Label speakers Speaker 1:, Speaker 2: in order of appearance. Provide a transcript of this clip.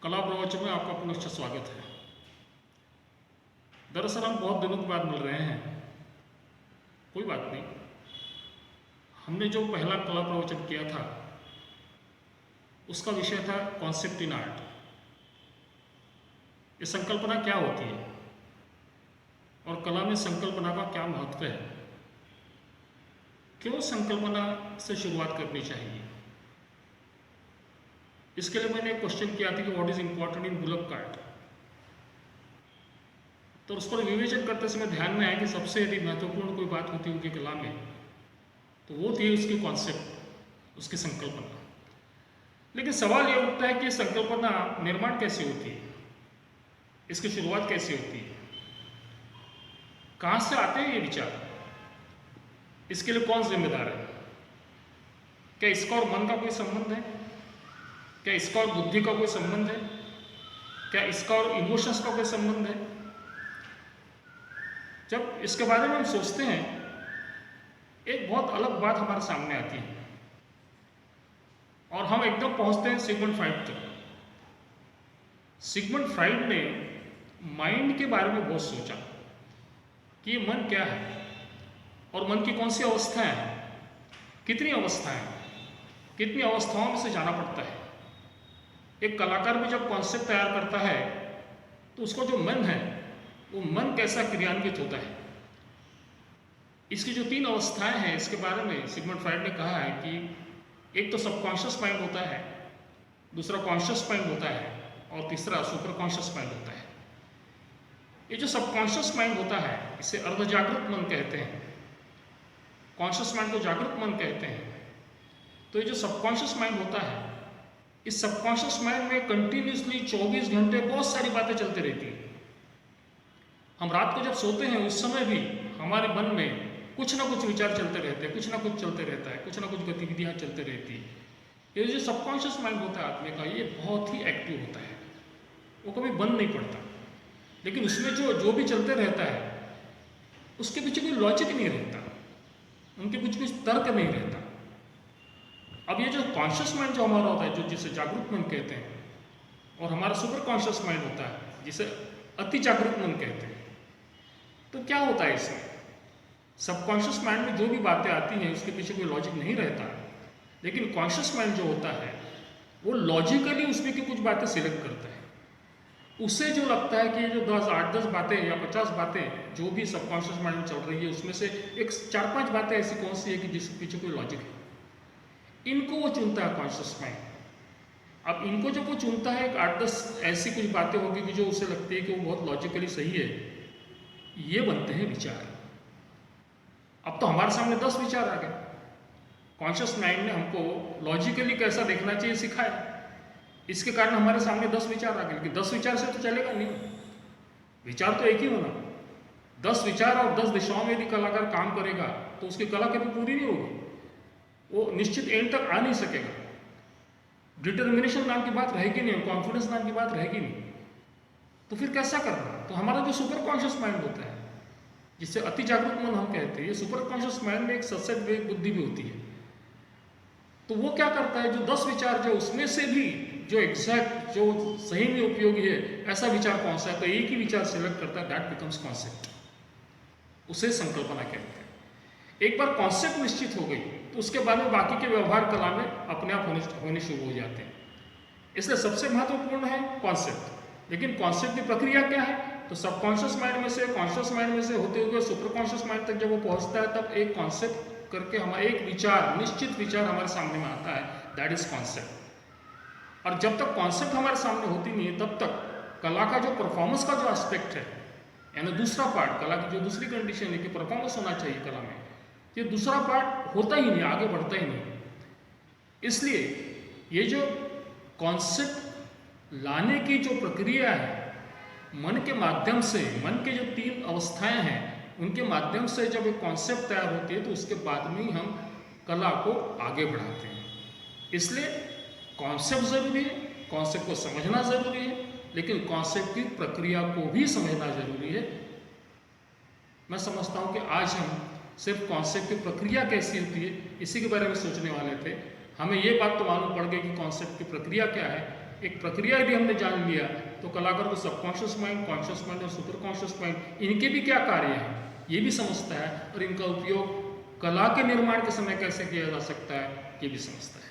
Speaker 1: कला प्रवचन में आपका पुनश्च स्वागत है। दरअसल हम बहुत दिनों के बाद मिल रहे हैं। कोई बात नहीं। हमने जो पहला कला प्रवचन किया था उसका विषय था कॉन्सेप्ट इन आर्ट। ये संकल्पना क्या होती है और कला में संकल्पना का क्या महत्व है, क्यों संकल्पना से शुरुआत करनी चाहिए। इसके लिए मैंने एक क्वेश्चन किया था कि what is important in bullock art. तो उस पर विवेचन करते समय ध्यान में आया कि सबसे यदि महत्वपूर्ण कोई बात होती है उनकी कला में तो वो थी उसकी कॉन्सेप्ट, उसकी संकल्पना। लेकिन सवाल यह उठता है कि संकल्पना निर्माण कैसे होती है, इसकी शुरुआत कैसे होती है, कहाँ से आते हैं ये विचार, इसके लिए कौन जिम्मेदार है। क्या इसका और मन का कोई संबंध है, क्या इसका और बुद्धि का कोई संबंध है, क्या इसका और इमोशंस का कोई संबंध है। जब इसके बारे में हम सोचते हैं एक बहुत अलग बात हमारे सामने आती है और हम एकदम पहुंचते हैं सिगमंड फ्राइड तक। सिगमंड फ्राइड ने माइंड के बारे में बहुत सोचा कि ये मन क्या है और मन की कौन सी अवस्थाएं हैं, कितनी अवस्थाएं, कितनी अवस्थाओं में से जाना पड़ता है। एक कलाकार भी जब कॉन्सेप्ट तैयार करता है तो उसका जो मन है वो मन कैसा क्रियान्वित होता है। इसकी जो 3 अवस्थाएं हैं इसके बारे में सिगमंड फ्राइड ने कहा है कि एक तो सबकॉन्शियस माइंड होता है, दूसरा कॉन्शियस माइंड होता है और तीसरा सुपर कॉन्शियस माइंड होता है। ये जो सबकॉन्शियस माइंड होता है इसे अर्धजागृत मन कहते हैं, कॉन्शियस माइंड को जागृत मन कहते हैं। तो ये जो सबकॉन्शियस माइंड होता है, इस सबकॉन्शियस माइंड में कंटिन्यूसली 24 घंटे बहुत सारी बातें चलती रहती है। हम रात को जब सोते हैं उस समय भी हमारे मन में कुछ ना कुछ विचार चलते रहते हैं, कुछ ना कुछ चलते रहता है, कुछ ना कुछ गतिविधियां चलते रहती है। ये जो सबकॉन्शियस माइंड होता है आदमी का, ये बहुत ही एक्टिव होता है, वो कभी बंद नहीं पड़ता। लेकिन उसमें जो भी चलते रहता है उसके पीछे कोई लॉजिक नहीं रहता, उनके पीछे कुछ तर्क नहीं रहता। अब ये जो कॉन्शियस माइंड जो हमारा होता है, जो जिसे जागरूक मन कहते हैं, और हमारा सुपर कॉन्शियस माइंड होता है जिसे अति जागरूक मन कहते हैं। तो क्या होता है इसमें, सबकॉन्शियस माइंड में जो भी बातें आती हैं उसके पीछे कोई लॉजिक नहीं रहता, लेकिन कॉन्शियस माइंड जो होता है वो लॉजिकली उसमें की कुछ बातें सिलेक्ट करता है। उसे जो लगता है कि जो 8-10 बातें या 50 बातें जो भी सबकॉन्शियस माइंड में चल रही है उसमें से एक 4-5 बातें ऐसी कौन सी है कि जिसके पीछे कोई लॉजिक है, इनको वो चुनता है कॉन्शियस माइंड। अब इनको जब वो चुनता है 8-10 ऐसी कुछ बातें होगी कि जो उसे लगती है कि वो बहुत लॉजिकली सही है, ये बनते हैं विचार। अब तो हमारे सामने 10 विचार आ गए। कॉन्शियस माइंड ने हमको लॉजिकली कैसा देखना चाहिए सिखाया, इसके कारण हमारे सामने 10 विचार आ गए। लेकिन 10 विचार से तो चलेगा नहीं, विचार तो एक ही होना। 10 विचार और 10 दिशाओं में यदि कलाकार काम करेगा तो उसकी कला कभी पूरी नहीं होगी, वो निश्चित एंड तक आ नहीं सकेगा। डिटर्मिनेशन नाम की बात रहेगी नहीं, कॉन्फिडेंस नाम की बात रहेगी नहीं। तो फिर कैसा करना। तो हमारा जो सुपर कॉन्शियस माइंड होता है जिसे अति जागरूक मन हम कहते हैं, ये सुपर कॉन्शियस माइंड में एक सत्संग विवेक बुद्धि भी होती है। तो वो क्या करता है, जो 10 विचार जो उसमें से भी जो एग्जैक्ट जो सही में उपयोगी है ऐसा विचार कौन सा है, तो एक ही विचार सिलेक्ट करता है, दैट बिकम्स कॉन्सेप्ट, उसे संकल्पना कहते हैं। एक बार कॉन्सेप्ट निश्चित हो गई तो उसके बाद में बाकी के व्यवहार कला में अपने आप होने शुरू हो जाते हैं। इसलिए सबसे महत्वपूर्ण है कॉन्सेप्ट। लेकिन कॉन्सेप्ट की प्रक्रिया क्या है, तो सबकॉन्शियस माइंड में से कॉन्शियस माइंड में से होते हुए सुपर कॉन्शियस माइंड तक जब वो पहुंचता है तब एक कॉन्सेप्ट करके हमारा एक विचार, निश्चित विचार हमारे सामने में आता है, दैट इज कॉन्सेप्ट। और जब तक कॉन्सेप्ट हमारे सामने होती नहीं है तब तक कला का जो परफॉर्मेंस का जो एस्पेक्ट है, यानी दूसरा पार्ट, कला की जो दूसरी कंडीशन है कि परफॉर्मेंस होना चाहिए कला में, ये दूसरा पार्ट होता ही नहीं, आगे बढ़ता ही नहीं। इसलिए ये जो कॉन्सेप्ट लाने की जो प्रक्रिया है, मन के माध्यम से, मन के जो 3 अवस्थाएं हैं उनके माध्यम से जब एक कॉन्सेप्ट तैयार होती है तो उसके बाद में ही हम कला को आगे बढ़ाते हैं। इसलिए कॉन्सेप्ट जरूरी है, कॉन्सेप्ट को समझना जरूरी है, लेकिन कॉन्सेप्ट की प्रक्रिया को भी समझना जरूरी है। मैं समझता हूं कि आज हम सिर्फ कॉन्सेप्ट की प्रक्रिया कैसी होती है इसी के बारे में सोचने वाले थे। हमें ये बात तो मालूम पड़ गई कि कॉन्सेप्ट की प्रक्रिया क्या है, एक प्रक्रिया यदि हमने जान लिया तो कलाकार को सबकॉन्शियस माइंड, कॉन्शियस माइंड और सुपर कॉन्शियस माइंड इनके भी क्या कार्य हैं ये भी समझता है, और इनका उपयोग कला के निर्माण के समय कैसे किया जा सकता है ये भी समझता है।